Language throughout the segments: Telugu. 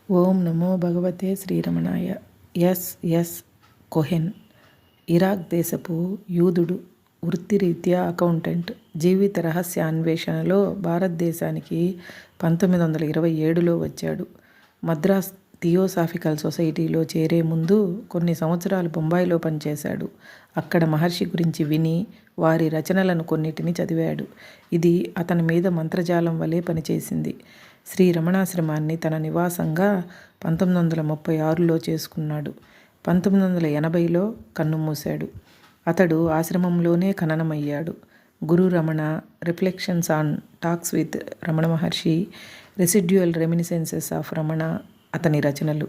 ఓం నమో భగవతే శ్రీరమణాయ. ఎస్ కోహెన్ ఇరాక్ దేశపు యూదుడు, వృత్తిరీత్యా అకౌంటెంట్. జీవిత రహస్యాన్వేషణలో భారతదేశానికి 1927లో వచ్చాడు. మద్రాస్ థియోసాఫికల్ సొసైటీలో చేరే ముందు కొన్ని సంవత్సరాలు బొంబాయిలో పనిచేశాడు. అక్కడ మహర్షి గురించి విని వారి రచనలను కొన్నిటిని చదివాడు. ఇది అతని మీద మంత్రజాలం వలె పనిచేసింది. శ్రీ రమణాశ్రమాన్ని తన నివాసంగా 1936లో చేసుకున్నాడు. 1980లో కన్నుమూశాడు. అతడు ఆశ్రమంలోనే ఖననమయ్యాడు. Guru Ramana, reflections on talks with Ramana Maharshi, residual reminiscences of Ramana అతని రచనలు.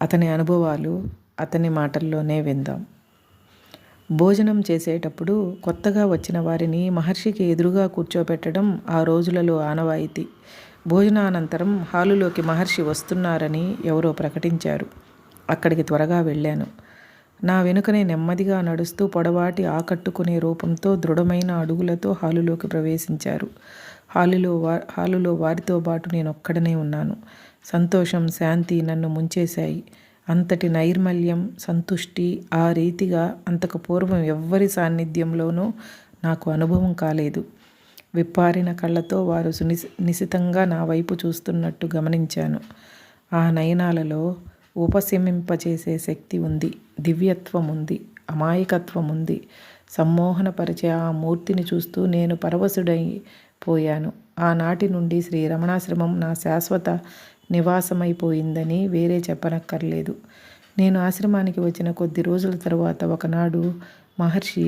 అతని అనుభవాలు అతని మాటల్లోనే విందాం. భోజనం చేసేటప్పుడు కొత్తగా వచ్చిన వారిని మహర్షికి ఎదురుగా కూర్చోపెట్టడం ఆ రోజులలో ఆనవాయితీ. భోజనానంతరం హాలులోకి మహర్షి వస్తున్నారని ఎవరో ప్రకటించారు. అక్కడికి త్వరగా వెళ్ళాను. నా వెనుకనే నెమ్మదిగా నడుస్తూ పొడవాటి ఆకట్టుకునే రూపంతో దృఢమైన అడుగులతో హాలులోకి ప్రవేశించారు. హాలులో వారితో పాటు నేనొక్కడనే ఉన్నాను. సంతోషం, శాంతి నన్ను ముంచేశాయి. అంతటి నైర్మల్యం, సంతుష్టి ఆ రీతిగా అంతకు పూర్వం ఎవ్వరి సాన్నిధ్యంలోనూ నాకు అనుభవం కాలేదు. విప్పారిన కళ్ళతో వారు నిశితంగా నా వైపు చూస్తున్నట్టు గమనించాను. ఆ నయనాలలో ఉపశమింపచేసే శక్తి ఉంది, దివ్యత్వం ఉంది, అమాయకత్వం ఉంది. సమ్మోహనపరిచే ఆ మూర్తిని చూస్తూ నేను పరవశుడైపోయాను. ఆనాటి నుండి శ్రీ రమణాశ్రమం నా శాశ్వత నివాసమైపోయిందని వేరే చెప్పనక్కర్లేదు. నేను ఆశ్రమానికి వచ్చిన కొద్ది రోజుల తరువాత ఒకనాడు మహర్షి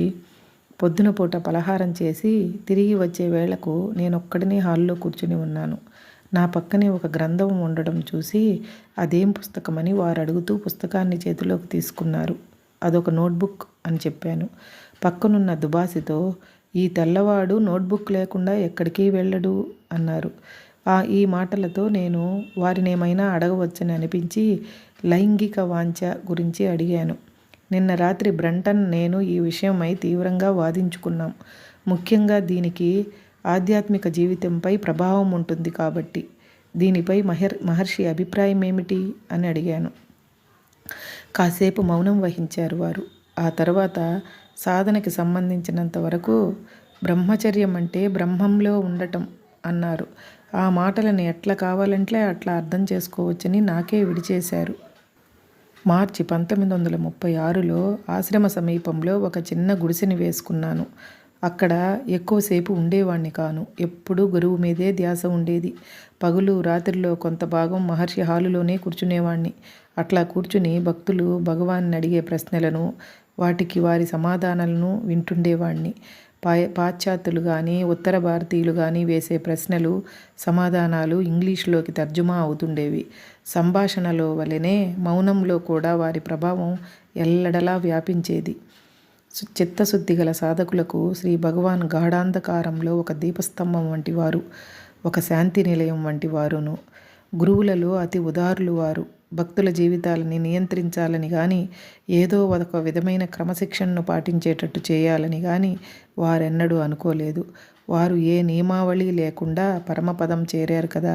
పొద్దున పూట పలహారం చేసి తిరిగి వచ్చే వేళకు నేనొక్కడినే హాల్లో కూర్చుని ఉన్నాను. నా పక్కనే ఒక గ్రంథం ఉండడం చూసి అదేం పుస్తకమని వారు అడుగుతూ పుస్తకాన్ని చేతిలోకి తీసుకున్నారు. అదొక నోట్బుక్ అని చెప్పాను. పక్కనున్న దుబాసితో, ఈ తెల్లవాడు నోట్బుక్ లేకుండా ఎక్కడికి వెళ్ళడు అన్నారు. ఈ మాటలతో నేను వారినేమైనా అడగవచ్చని అనిపించి లైంగిక వాంఛ గురించి అడిగాను. నిన్న రాత్రి బ్రంటన్ నేను ఈ విషయమై తీవ్రంగా వాదించుకున్నాం. ముఖ్యంగా దీనికి ఆధ్యాత్మిక జీవితంపై ప్రభావం ఉంటుంది కాబట్టి. దీనిపై మహర్షి అభిప్రాయం ఏమిటి అని అడిగాను. కాసేపు మౌనం వహించారు వారు. ఆ తర్వాత సాధనకి సంబంధించినంత వరకు బ్రహ్మచర్యం అంటే బ్రహ్మంలో ఉండటం అన్నారు. ఆ మాటలను ఎట్లా కావాలంటే అట్లా అర్థం చేసుకోవచ్చని నాకే విడిచేశారు. మార్చి 1936లో ఆశ్రమ సమీపంలో ఒక చిన్న గుడిసెని వేసుకున్నాను. అక్కడ ఎక్కువసేపు ఉండేవాణ్ణి కాను. ఎప్పుడూ గురువు మీదే ధ్యాస ఉండేది. పగులు రాత్రిలో కొంత భాగం మహర్షి హాలులోనే కూర్చునేవాణ్ణి. అట్లా కూర్చుని భక్తులు భగవాన్ని అడిగే ప్రశ్నలను, వాటికి వారి సమాధానాలను వింటుండేవాణ్ణి. పాశ్చాత్యులు కానీ ఉత్తర భారతీయులు కానీ వేసే ప్రశ్నలు, సమాధానాలు ఇంగ్లీష్లోకి తర్జుమా అవుతుండేవి. సంభాషణలో వలెనే మౌనంలో కూడా వారి ప్రభావం ఎల్లడలా వ్యాపించేది. చిత్తశుద్ధి గల సాధకులకు శ్రీ భగవాన్ గాఢాంధకారంలో ఒక దీపస్తంభం వంటి వారు, ఒక శాంతి నిలయం వంటి వారును. గురువులలో అతి ఉదారులు వారు. భక్తుల జీవితాలని నియంత్రించాలని కానీ, ఏదో ఒక విధమైన క్రమశిక్షణను పాటించేటట్టు చేయాలని కానీ వారెన్నడూ అనుకోలేదు. వారు ఏ నియమావళి లేకుండా పరమపదం చేరారు కదా.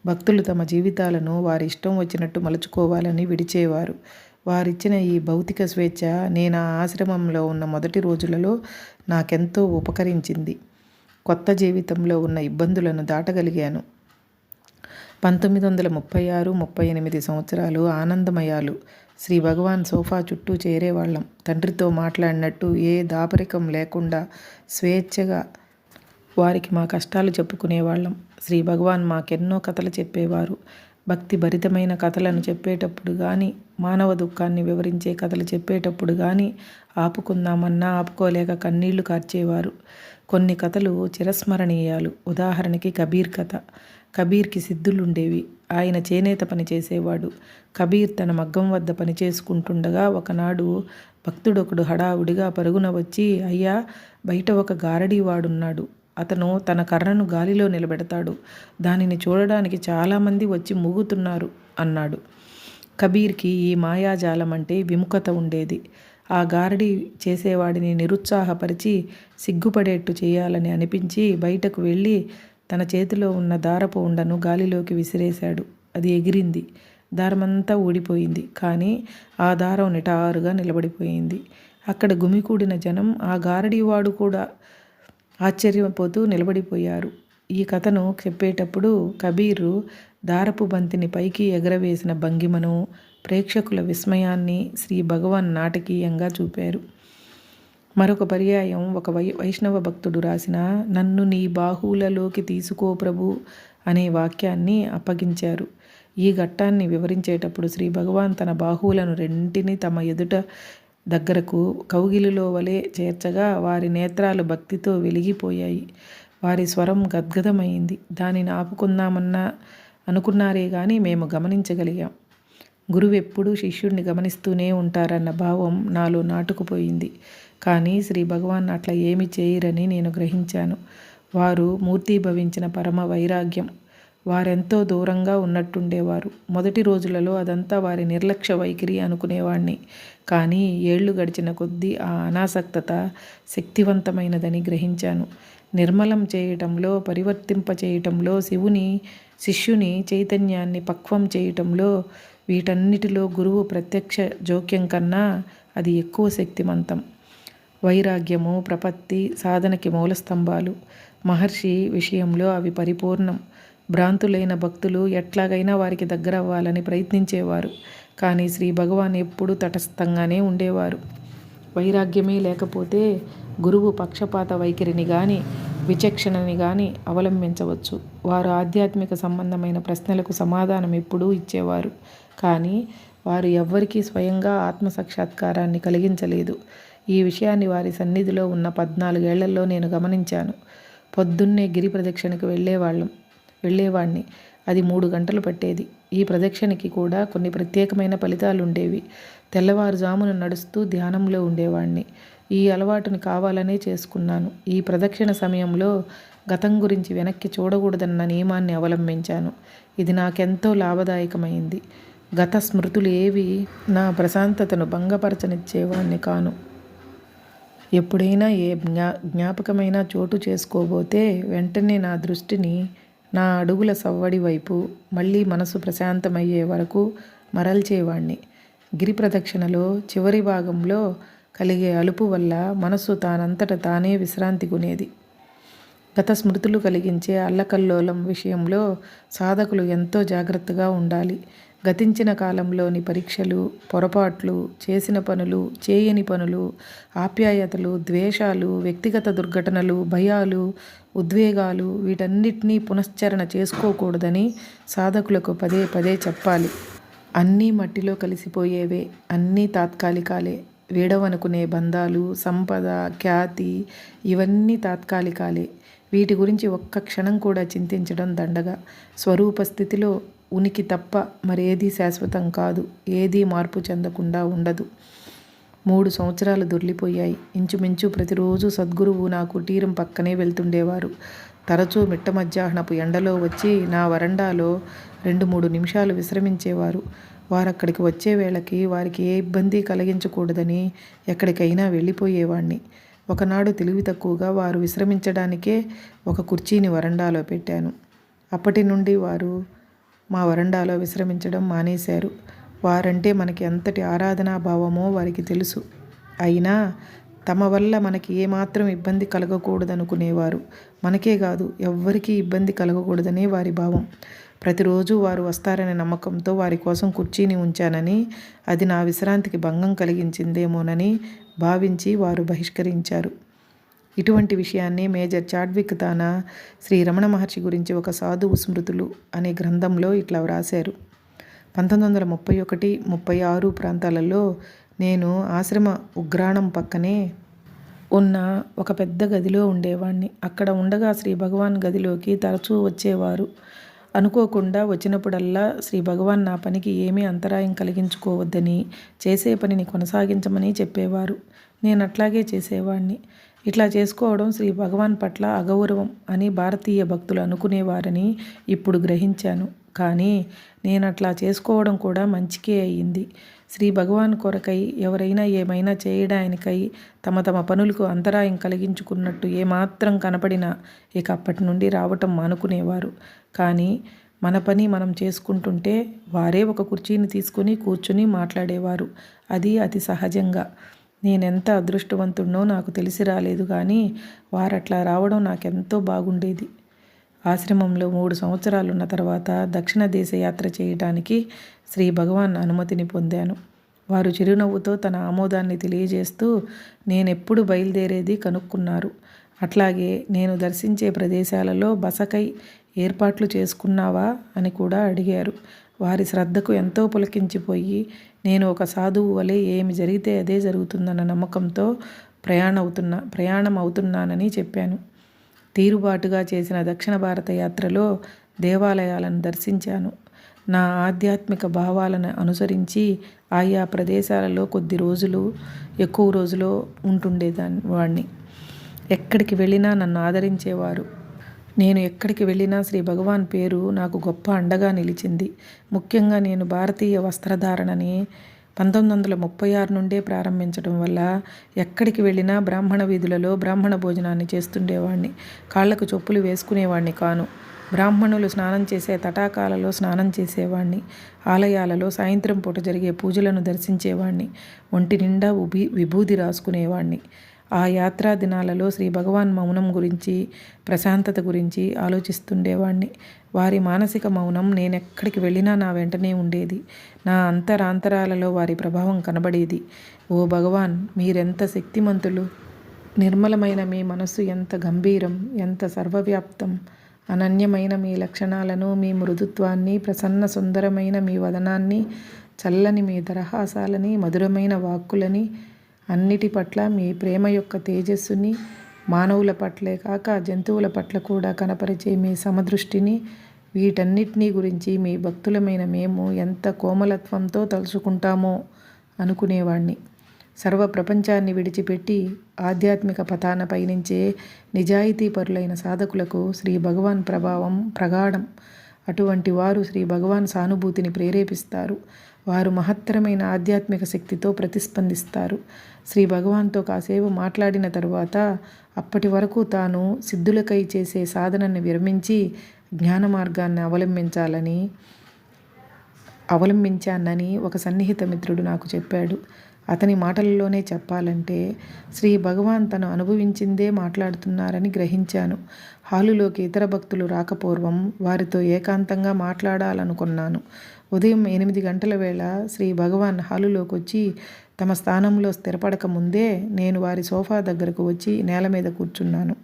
భక్తులు తమ జీవితాలను వారి ఇష్టం వచ్చినట్టు మలుచుకోవాలని విడిచేవారు. వారిచ్చిన ఈ భౌతిక స్వేచ్ఛ నేను ఆ ఆశ్రమంలో ఉన్న మొదటి రోజులలో నాకెంతో ఉపకరించింది. కొత్త జీవితంలో ఉన్న ఇబ్బందులను దాటగలిగాను. 1936-38 సంవత్సరాలు ఆనందమయాలు. శ్రీ భగవాన్ సోఫా చుట్టూ చేరేవాళ్ళం. తండ్రితో మాట్లాడినట్టు ఏ దాపరికం లేకుండా స్వేచ్ఛగా వారికి మా కష్టాలు చెప్పుకునేవాళ్ళం. శ్రీ భగవాన్ మాకెన్నో కథలు చెప్పేవారు. భక్తి భరితమైన కథలను చెప్పేటప్పుడు కానీ, మానవ దుఃఖాన్ని వివరించే కథలు చెప్పేటప్పుడు కానీ ఆపుకుందామన్నా ఆపుకోలేక కన్నీళ్లు కార్చేవారు. కొన్ని కథలు చిరస్మరణీయాలు. ఉదాహరణకి కబీర్ కథ. కబీర్కి సిద్ధులుండేవి. ఆయన చేనేత పని చేసేవాడు. కబీర్ తన మగ్గం వద్ద పని చేసుకుంటుండగా ఒకనాడు భక్తుడొకడు హడావుడిగా పరుగున వచ్చి, అయ్యా, బయట ఒక గారడీవాడున్నాడు. అతను తన కర్రను గాలిలో నిలబెడతాడు. దానిని చూడడానికి చాలామంది వచ్చి మూగుతున్నారు అన్నాడు. కబీర్కి ఈ మాయాజాలం అంటే విముఖత ఉండేది. ఆ గారడీ చేసేవాడిని నిరుత్సాహపరిచి సిగ్గుపడేట్టు చేయాలని అనిపించి బయటకు వెళ్ళి తన చేతిలో ఉన్న దారపు ఉండను గాలిలోకి విసిరేశాడు. అది ఎగిరింది. దారమంతా ఊడిపోయింది. కానీ ఆ దారం నిటారుగా నిలబడిపోయింది. అక్కడ గుమికూడిన జనం, ఆ గారడీవాడు కూడా ఆశ్చర్యపోతూ నిలబడిపోయారు. ఈ కథను చెప్పేటప్పుడు కబీరు దారపు బంతిని పైకి ఎగరవేసిన భంగిమను, ప్రేక్షకుల విస్మయాన్ని శ్రీ భగవాన్ నాటకీయంగా చూపారు. మరొక పర్యాయం ఒక వైష్ణవ భక్తుడు రాసిన "నన్ను నీ బాహువులలోకి తీసుకో ప్రభు" అనే వాక్యాన్ని అప్పగించారు. ఈ ఘట్టాన్ని వివరించేటప్పుడు శ్రీ భగవాన్ తన బాహువులను రెండింటినీ తమ ఎదుట దగ్గరకు కౌగిలిలో వలె చేర్చగా వారి నేత్రాలు భక్తితో వెలిగిపోయాయి. వారి స్వరం గద్గదమైంది. దానిని ఆపుకుందామన్నా అనుకున్నారే గాని మేము గమనించగలిగాం. గురువెప్పుడూ శిష్యుడిని గమనిస్తూనే ఉంటారన్న భావం నాలో నాటుకుపోయింది. కానీ శ్రీ భగవాన్ అట్లా ఏమి చేయరని నేను గ్రహించాను. వారు మూర్తీభవించిన పరమ వైరాగ్యం. వారెంతో దూరంగా ఉన్నట్టుండేవారు. మొదటి రోజులలో అదంతా వారి నిర్లక్ష్య వైఖరి అనుకునేవాణ్ణి. కానీ ఏళ్లు గడిచిన కొద్దీ ఆ అనాసక్తత శక్తివంతమైనదని గ్రహించాను. నిర్మలం చేయటంలో, పరివర్తింపచేయటంలో, శిష్యుని చైతన్యాన్ని పక్వం చేయటంలో, వీటన్నిటిలో గురువు ప్రత్యక్ష జోక్యం కన్నా అది ఎక్కువ శక్తిమంతం. వైరాగ్యము, ప్రపత్తి సాధనకి మూలస్తంభాలు. మహర్షి విషయంలో అవి పరిపూర్ణం. భ్రాంతులైన భక్తులు ఎట్లాగైనా వారికి దగ్గరవ్వాలని ప్రయత్నించేవారు. కానీ శ్రీ భగవాన్ ఎప్పుడూ తటస్థంగానే ఉండేవారు. వైరాగ్యమే లేకపోతే గురువు పక్షపాత వైఖరిని కానీ విచక్షణని కానీ అవలంబించవచ్చు. వారు ఆధ్యాత్మిక సంబంధమైన ప్రశ్నలకు సమాధానం ఎప్పుడూ ఇచ్చేవారు. కానీ వారు ఎవ్వరికీ స్వయంగా ఆత్మసాక్షాత్కారాన్ని కలిగించలేదు. ఈ విషయాన్ని వారి సన్నిధిలో ఉన్న 14 ఏళ్లలో నేను గమనించాను. పొద్దున్నే గిరి ప్రదక్షిణకు వెళ్ళేవాణ్ణి. అది 3 గంటలు పట్టేది. ఈ ప్రదక్షిణకి కూడా కొన్ని ప్రత్యేకమైన ఫలితాలుండేవి. తెల్లవారుజామున నడుస్తూ ధ్యానంలో ఉండేవాణ్ణి. ఈ అలవాటుని కావాలనే చేసుకున్నాను. ఈ ప్రదక్షిణ సమయంలో గతం గురించి వెనక్కి చూడకూడదన్న నియమాన్ని అవలంబించాను. ఇది నాకెంతో లాభదాయకమైంది. గత స్మృతులు ఏవి నా ప్రశాంతతను భంగపరచనిచ్చేవాణ్ణి కాను. ఎప్పుడైనా ఏ జ్ఞాపకమైనా చోటు చేసుకోబోతే వెంటనే నా దృష్టిని నా అడుగుల సవ్వడి వైపు మళ్ళీ మనసు ప్రశాంతమయ్యే వరకు మరల్చేవాణ్ణి. గిరి ప్రదక్షిణలో చివరి భాగంలో కలిగే అలుపు వల్ల మనసు తానంతట తానే విశ్రాంతి కొనేది. గత స్మృతులు కలిగించే అల్లకల్లోలం విషయంలో సాధకులు ఎంతో జాగ్రత్తగా ఉండాలి. గతించిన కాలంలోని పరీక్షలు, పొరపాట్లు, చేసిన పనులు, చేయని పనులు, ఆప్యాయతలు, ద్వేషాలు, వ్యక్తిగత దుర్ఘటనలు, భయాలు, ఉద్వేగాలు వీటన్నిటినీ పునశ్చరణ చేసుకోకూడదని సాధకులకు పదే పదే చెప్పాలి. అన్నీ మట్టిలో కలిసిపోయేవే, అన్నీ తాత్కాలికాలే. వీడవనుకునే బంధాలు, సంపద, ఖ్యాతి ఇవన్నీ తాత్కాలికాలే. వీటి గురించి ఒక్క క్షణం కూడా చింతించడం దండగా. స్వరూప స్థితిలో ఉనికి తప్ప మరేదీ శాశ్వతం కాదు. ఏదీ మార్పు చెందకుండా ఉండదు. 3 సంవత్సరాలు దొర్లిపోయాయి. ఇంచుమించు ప్రతిరోజు సద్గురువు నా కుటీరం పక్కనే వెళ్తుండేవారు. తరచూ మిట్ట మధ్యాహ్నపు ఎండలో వచ్చి నా వరండాలో 2-3 నిమిషాలు విశ్రమించేవారు. వారక్కడికి వచ్చే వేళకి వారికి ఏ ఇబ్బంది కలిగించకూడదని ఎక్కడికైనా వెళ్ళిపోయేవాణ్ణి. ఒకనాడు తెలివి తక్కువగా వారు విశ్రమించడానికే ఒక కుర్చీని వరండాలో పెట్టాను. అప్పటి నుండి వారు మా వరండాలో విశ్రమించడం మానేశారు. వారంటే మనకి ఎంతటి ఆరాధనాభావమో వారికి తెలుసు. అయినా తమ వల్ల మనకి ఏమాత్రం ఇబ్బంది కలగకూడదనుకునేవారు. మనకే కాదు, ఎవ్వరికీ ఇబ్బంది కలగకూడదనే వారి భావం. ప్రతిరోజు వారు వస్తారనే నమ్మకంతో వారి కోసం కుర్చీని ఉంచానని, అది నా విశ్రాంతికి భంగం కలిగించిందేమోనని భావించి వారు బహిష్కరించారు. ఇటువంటి విషయాన్ని మేజర్ చాడ్విక్ తన శ్రీ రమణ మహర్షి గురించి ఒక సాధువు స్మృతులు అనే గ్రంథంలో ఇట్లా వ్రాశారు. 1931-36 ప్రాంతాలలో నేను ఆశ్రమ ఉగ్రాణం పక్కనే ఉన్న ఒక పెద్ద గదిలో ఉండేవాణ్ణి. అక్కడ ఉండగా శ్రీ భగవాన్ గదిలోకి తరచూ వచ్చేవారు. అనుకోకుండా వచ్చినప్పుడల్లా శ్రీ భగవాన్ నా పనికి ఏమీ అంతరాయం కలిగించుకోవద్దని, చేసే పనిని కొనసాగించమని చెప్పేవారు. నేను అట్లాగే చేసేవాణ్ణి. ఇట్లా చేసుకోవడం శ్రీ భగవాన్ పట్ల అగౌరవం అని భారతీయ భక్తులు అనుకునేవారని ఇప్పుడు గ్రహించాను. కానీ నేను అట్లా చేసుకోవడం కూడా మంచికే అయ్యింది. శ్రీ భగవాన్ కొరకై ఎవరైనా ఏమైనా చేయడానికై తమ తమ పనులకు అంతరాయం కలిగించుకున్నట్టు ఏమాత్రం కనపడినా ఇక అప్పటి నుండి రావటం మానుకునేవారు. కానీ మన పని మనం చేసుకుంటుంటే వారే ఒక కుర్చీని తీసుకుని కూర్చుని మాట్లాడేవారు. అది అతి సహజంగా. నేనెంత అదృష్టవంతుడినో నాకు తెలిసి రాలేదు, కానీ వారట్లా రావడం నాకెంతో బాగుండేది. ఆశ్రమంలో 3 సంవత్సరాలున్న తర్వాత దక్షిణ దేశ యాత్ర చేయటానికి శ్రీ భగవాన్ అనుమతిని పొందాను. వారు చిరునవ్వుతో తన ఆమోదాన్ని తెలియజేస్తూ నేనెప్పుడు బయలుదేరేది కనుక్కున్నారు. అట్లాగే నేను దర్శించే ప్రదేశాలలో బసకై ఏర్పాట్లు చేసుకున్నావా అని కూడా అడిగారు. వారి శ్రద్ధకు ఎంతో పులకించిపోయి నేను ఒక సాధువు వలె ఏమి జరిగితే అదే జరుగుతుందన్న నమ్మకంతో ప్రయాణం అవుతున్నానని చెప్పాను. తీరుబాటుగా చేసిన దక్షిణ భారత యాత్రలో దేవాలయాలను దర్శించాను. నా ఆధ్యాత్మిక భావాలను అనుసరించి ఆయా ప్రదేశాలలో ఎక్కువ రోజులు వాడిని. ఎక్కడికి వెళ్ళినా నన్ను ఆదరించేవారు. నేను ఎక్కడికి వెళ్ళినా శ్రీ భగవాన్ పేరు నాకు గొప్ప అండగా నిలిచింది. ముఖ్యంగా నేను భారతీయ వస్త్రధారణని 1936 నుండే ప్రారంభించడం వల్ల ఎక్కడికి వెళ్ళినా బ్రాహ్మణ వీధులలో బ్రాహ్మణ భోజనాన్ని చేస్తుండేవాడిని. కాళ్లకు చెప్పులు వేసుకునేవాడిని కాను. బ్రాహ్మణులు స్నానం చేసే తటాకాలలో స్నానం చేసేవాడిని. ఆలయాలలో సాయంత్రం పూట జరిగే పూజలను దర్శించేవాడిని. ఒంటి నిండా విభూది రాసుకునేవాడిని. ఆ యాత్రా దినాలలో శ్రీ భగవాన్ మౌనం గురించి, ప్రశాంతత గురించి ఆలోచిస్తుండేవాడిని. వారి మానసిక మౌనం నేనెక్కడికి వెళ్ళినా నా వెంటనే ఉండేది. నా అంతరాంతరాలలో వారి ప్రభావం కనబడేది. ఓ భగవాన్, మీరెంత శక్తిమంతులు! నిర్మలమైన మీ మనస్సు ఎంత గంభీరం, ఎంత సర్వవ్యాప్తం! అనన్యమైన మీ లక్షణాలను, మీ మృదుత్వాన్ని, ప్రసన్న సుందరమైన మీ వదనాన్ని, చల్లని మీ దరహాసాలని, మధురమైన వాక్కులని, అన్నిటి పట్ల మీ ప్రేమ యొక్క తేజస్సుని, మానవుల పట్లే కాక జంతువుల పట్ల కూడా కనపరిచే మీ సమదృష్టిని, వీటన్నిటినీ గురించి మీ భక్తులమైన మేము ఎంత కోమలత్వంతో తలుచుకుంటామో అనుకునేవాణ్ణి. సర్వ ప్రపంచాన్ని విడిచిపెట్టి ఆధ్యాత్మిక పథాన పయనించే నిజాయితీపరులైన సాధకులకు శ్రీ భగవాన్ ప్రభావం ప్రగాఢం. అటువంటి వారు శ్రీ భగవాన్ సానుభూతిని ప్రేరేపిస్తారు. వారు మహత్తరమైన ఆధ్యాత్మిక శక్తితో ప్రతిస్పందిస్తారు. శ్రీ భగవాన్తో కాసేపు మాట్లాడిన తరువాత అప్పటి వరకు తాను సిద్ధులకై చేసే సాధనని విరమించి జ్ఞాన మార్గాన్ని అవలంబించానని ఒక సన్నిహిత మిత్రుడు నాకు చెప్పాడు. అతని మాటలలోనే చెప్పాలంటే శ్రీ భగవాన్ తను అనుభవించిందే మాట్లాడుతున్నారని గ్రహించాను. హాలులోకి ఇతర భక్తులు రాకపూర్వం వారితో ఏకాంతంగా మాట్లాడాలనుకున్నాను. ఉదయం 8 గంటల వేళ శ్రీ భగవాన్ హాలులోకి వచ్చి తమ స్థానంలో స్థిరపడక ముందే నేను వారి సోఫా దగ్గరకు వచ్చి నేల మీద కూర్చున్నాను.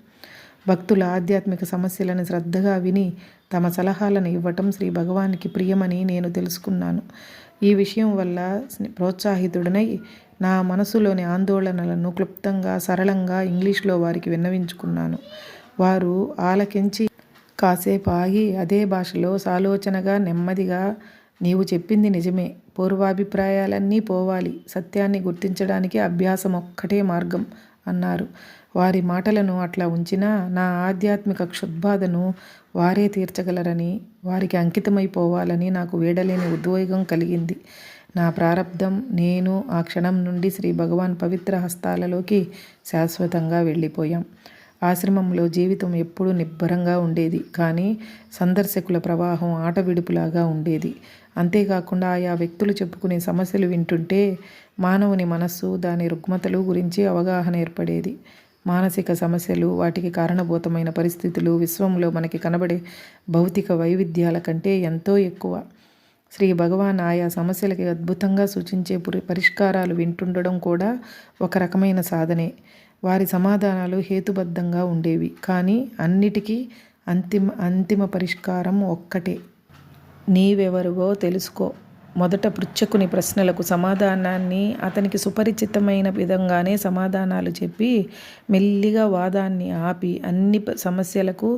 భక్తుల ఆధ్యాత్మిక సమస్యలను శ్రద్ధగా విని తమ సలహాలను ఇవ్వటం శ్రీ భగవానికి ప్రియమని నేను తెలుసుకున్నాను. ఈ విషయం వల్ల ప్రోత్సాహితుడనై నా మనసులోని ఆందోళనలను క్లుప్తంగా, సరళంగా ఇంగ్లీష్లో వారికి విన్నవించుకున్నాను. వారు ఆలకించి కాసేపు ఆగి అదే భాషలో సాలోచనగా నెమ్మదిగా, నీవు చెప్పింది నిజమే, పూర్వాభిప్రాయాలన్నీ పోవాలి, సత్యాన్ని గుర్తించడానికి అభ్యాసం ఒక్కటే మార్గం అన్నారు. వారి మాటలను అట్లా ఉంచినా నా ఆధ్యాత్మిక క్షుద్బాధను వారే తీర్చగలరని, వారికి అంకితమైపోవాలని నాకు వీడలేని ఉద్వేగం కలిగింది. నా ప్రారబ్ధం, నేను ఆ క్షణం నుండి శ్రీ భగవాన్ పవిత్ర హస్తాలలోకి శాశ్వతంగా వెళ్ళిపోయాం. ఆశ్రమంలో జీవితం ఎప్పుడూ నిబ్బరంగా ఉండేది, కానీ సందర్శకుల ప్రవాహం ఆట విడుపులాగా ఉండేది. అంతేకాకుండా ఆయా వ్యక్తులు చెప్పుకునే సమస్యలు వింటుంటే మానవుని మనస్సు, దాని రుగ్మతలు గురించి అవగాహన ఏర్పడేది. మానసిక సమస్యలు, వాటికి కారణభూతమైన పరిస్థితులు విశ్వంలో మనకి కనబడే భౌతిక వైవిధ్యాల కంటే ఎంతో ఎక్కువ. శ్రీ భగవాన్ ఆయా సమస్యలకి అద్భుతంగా సూచించే పరిష్కారాలు వింటుండడం కూడా ఒక రకమైన సాధనే. వారి సమాధానాలు హేతుబద్ధంగా ఉండేవి, కానీ అన్నిటికీ అంతిమ పరిష్కారం ఒక్కటే: నీవెవరివో తెలుసుకో. మొదట పృచ్ఛకుని ప్రశ్నలకు సమాధానాన్ని అతనికి సుపరిచితమైన విధంగానే సమాధానాలు చెప్పి మెల్లిగా వాదాన్ని ఆపి అన్ని సమస్యలకు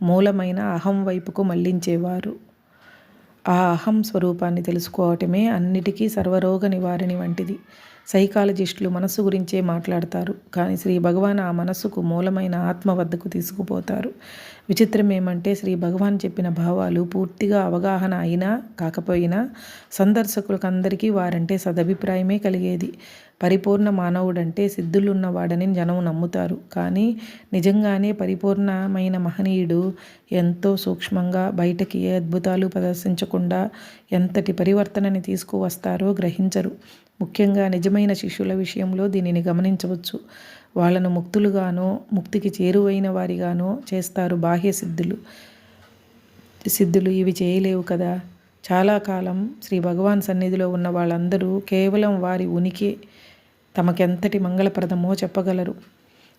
మూలమైన అహం వైపుకు మళ్లించేవారు. ఆ అహం స్వరూపాన్ని తెలుసుకోవటమే అన్నిటికీ సర్వరోగ నివారణి వంటిది. సైకాలజిస్టులు మనస్సు గురించే మాట్లాడతారు, కానీ శ్రీ భగవాన్ ఆ మనస్సుకు మూలమైన ఆత్మ వద్దకు తీసుకుపోతారు. విచిత్రం ఏమంటే శ్రీ భగవాన్ చెప్పిన భావాలు పూర్తిగా అవగాహన అయినా కాకపోయినా సందర్శకులకందరికీ వారంటే సదభిప్రాయమే కలిగేది. పరిపూర్ణ మానవుడంటే సిద్ధులున్నవాడని జనం నమ్ముతారు. కానీ నిజంగానే పరిపూర్ణమైన మహనీయుడు ఎంతో సూక్ష్మంగా బయటకి ఏ అద్భుతాలు ప్రదర్శించకుండా ఎంతటి పరివర్తనని తీసుకువస్తారో గ్రహించరు. ముఖ్యంగా నిజమైన శిష్యుల విషయంలో దీనిని గమనించవచ్చు. వాళ్ళను ముక్తులుగానో ముక్తికి చేరువైన వారిగానో చేస్తారు బాహ్య సిద్ధులు ఇవి చేయలేవు కదా. చాలా కాలం శ్రీ భగవాన్ సన్నిధిలో ఉన్న వాళ్ళందరూ కేవలం వారి ఉనికి తమకెంతటి మంగళప్రదమో చెప్పగలరు.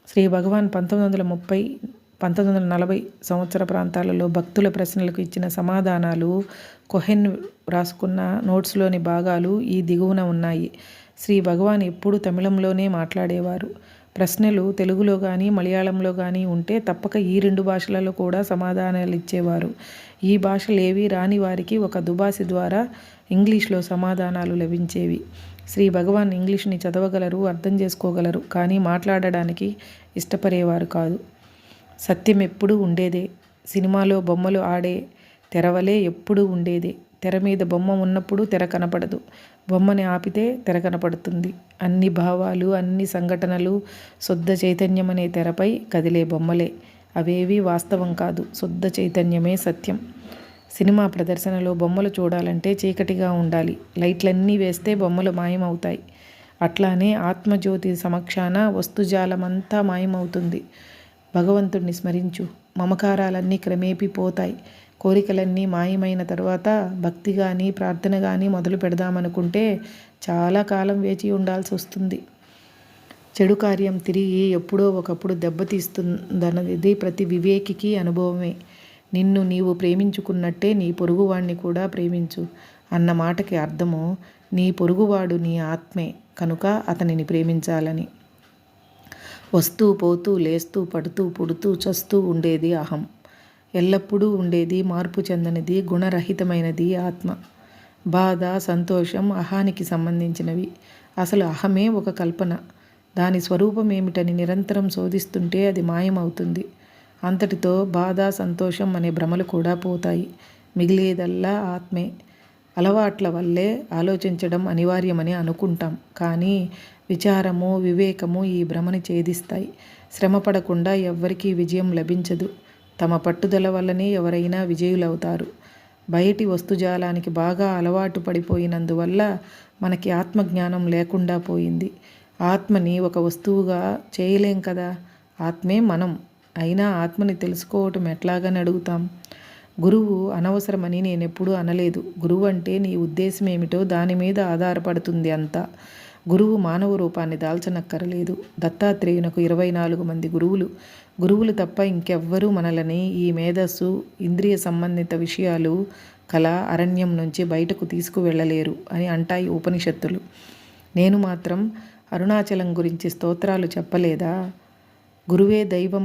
శ్రీ భగవాన్ 1930-1940 సంవత్సర ప్రాంతాలలో భక్తుల ప్రశ్నలకు ఇచ్చిన సమాధానాలు కొహెన్ రాసుకున్న నోట్స్లోని భాగాలు ఈ దిగువన ఉన్నాయి. శ్రీ భగవాన్ ఎప్పుడూ తమిళంలోనే మాట్లాడేవారు. ప్రశ్నలు తెలుగులో కానీ మలయాళంలో కానీ ఉంటే తప్పక ఈ 2 భాషలలో కూడా సమాధానాలు ఇచ్చేవారు. ఈ భాషలేవీ రాని వారికి ఒక దుబాసి ద్వారా ఇంగ్లీష్లో సమాధానాలు లభించేవి. శ్రీ భగవాన్ ఇంగ్లీష్ని చదవగలరు, అర్థం చేసుకోగలరు, కానీ మాట్లాడడానికి ఇష్టపడేవారు కాదు. సత్యం ఎప్పుడూ ఉండేదే. సినిమాలో బొమ్మలు ఆడే తెరవలే ఎప్పుడూ ఉండేదే. తెర మీద బొమ్మ ఉన్నప్పుడు తెర కనపడదు. బొమ్మని ఆపితే తెర కనపడుతుంది. అన్ని భావాలు, అన్ని సంఘటనలు శుద్ధ చైతన్యం అనే తెరపై కదిలే బొమ్మలే. అవేవీ వాస్తవం కాదు. శుద్ధ చైతన్యమే సత్యం. సినిమా ప్రదర్శనలో బొమ్మలు చూడాలంటే చీకటిగా ఉండాలి. లైట్లన్నీ వేస్తే బొమ్మలు మాయమవుతాయి. అట్లానే ఆత్మజ్యోతి సమక్షాన వస్తుజాలమంతా మాయమవుతుంది. భగవంతుణ్ణి స్మరించు. మమకారాలన్నీ క్రమేపీ పోతాయి. కోరికలన్నీ మాయమైన తర్వాత భక్తి కానీ ప్రార్థన కానీ మొదలు పెడదామనుకుంటే చాలా కాలం వేచి ఉండాల్సి వస్తుంది. చెడు కార్యం తిరిగి ఎప్పుడో ఒకప్పుడు దెబ్బతీస్తుందన్నది ప్రతి వివేకికి అనుభవమే. నిన్ను నీవు ప్రేమించుకున్నట్టే నీ పొరుగువాడిని కూడా ప్రేమించు అన్న మాటకి అర్థము నీ పొరుగువాడు నీ ఆత్మే కనుక అతనిని ప్రేమించాలని. వస్తూ పోతూ లేస్తూ పడుతూ పుడుతూ చస్తూ ఉండేది అహం. ఎల్లప్పుడూ ఉండేది మార్పు చెందనిది గుణరహితమైనది ఆత్మ. బాధ, సంతోషం అహానికి సంబంధించినవి. అసలు అహమే ఒక కల్పన. దాని స్వరూపం ఏమిటని నిరంతరం శోధిస్తుంటే అది మాయమవుతుంది. అంతటితో బాధ, సంతోషం అనే భ్రమలు కూడా పోతాయి. మిగిలేదల్లా ఆత్మే. అలవాట్ల వల్లే ఆలోచించడం అనివార్యమని అనుకుంటాం. కానీ విచారము, వివేకము ఈ భ్రమని ఛేదిస్తాయి. శ్రమ పడకుండా ఎవ్వరికీ విజయం లభించదు. తమ పట్టుదల వల్లనే ఎవరైనా విజయులవుతారు. బయటి వస్తుజాలానికి బాగా అలవాటు పడిపోయినందువల్ల మనకి ఆత్మజ్ఞానం లేకుండా పోయింది. ఆత్మని ఒక వస్తువుగా చేయలేం కదా. ఆత్మే మనం. అయినా ఆత్మని తెలుసుకోవటం ఎట్లాగని అడుగుతాం. గురువు అనవసరమని నేనెప్పుడూ అనలేదు. గురువు అంటే నీ ఉద్దేశం ఏమిటో దాని మీద ఆధారపడుతుంది అంతా. గురువు మానవ రూపాన్ని దాల్చనక్కరలేదు. దత్తాత్రేయునకు 24 మంది గురువులు తప్ప ఇంకెవ్వరూ మనలని ఈ మేధస్సు, ఇంద్రియ సంబంధిత విషయాలు కల అరణ్యం నుంచి బయటకు తీసుకువెళ్ళలేరు అని అంటాయి ఉపనిషత్తులు. నేను మాత్రం అరుణాచలం గురించి స్తోత్రాలు చెప్పలేదా? గురువే దైవం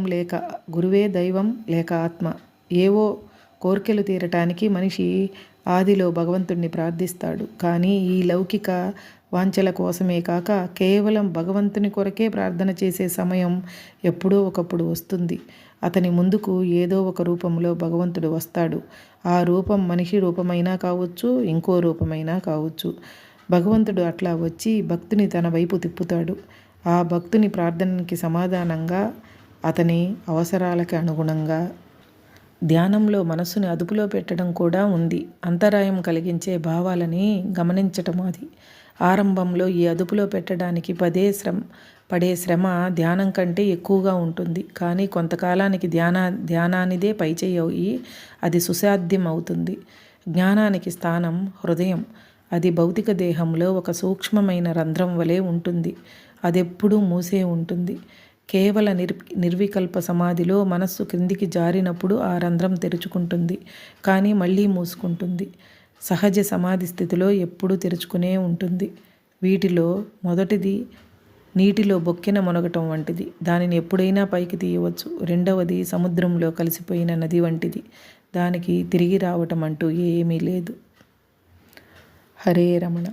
లేక ఆత్మ. ఏవో కోర్కెలు తీరటానికి మనిషి ఆదిలో భగవంతుణ్ణి ప్రార్థిస్తాడు. కానీ ఈ లౌకిక వాంఛల కోసమే కాక కేవలం భగవంతుని కొరకే ప్రార్థన చేసే సమయం ఎప్పుడో ఒకప్పుడు వస్తుంది. అతని ముందుకు ఏదో ఒక రూపంలో భగవంతుడు వస్తాడు. ఆ రూపం మనిషి రూపమైనా కావచ్చు, ఇంకో రూపమైనా కావచ్చు. భగవంతుడు అట్లా వచ్చి భక్తుని తన వైపు తిప్పుతాడు. ఆ భక్తుని ప్రార్థనకి సమాధానంగా, అతని అవసరాలకి అనుగుణంగా ధ్యానంలో మనస్సుని అదుపులో పెట్టడం కూడా ఉంది. అంతరాయం కలిగించే భావాలని గమనించటం అది. ఆరంభంలో ఈ అదుపులో పెట్టడానికి పడే శ్రమ ధ్యానం కంటే ఎక్కువగా ఉంటుంది. కానీ కొంతకాలానికి ధ్యానానిదే పైచేయి అది సుసాధ్యం అవుతుంది. జ్ఞానానికి స్థానం హృదయం. అది భౌతిక దేహంలో ఒక సూక్ష్మమైన రంధ్రం వలె ఉంటుంది. అదెప్పుడూ మూసే ఉంటుంది. కేవల నిర్వికల్ప సమాధిలో మనస్సు క్రిందికి జారినప్పుడు ఆ రంధ్రం తెరుచుకుంటుంది, కానీ మళ్ళీ మూసుకుంటుంది. సహజ సమాధి స్థితిలో ఎప్పుడూ తెరుచుకునే ఉంటుంది. వీటిలో మొదటిది నీటిలో బొక్కెన మునగటం వంటిది. దానిని ఎప్పుడైనా పైకి తీయవచ్చు. రెండవది సముద్రంలో కలిసిపోయిన నది వంటిది. దానికి తిరిగి రావటం అంటూ ఏమీ లేదు. హరే రమణ.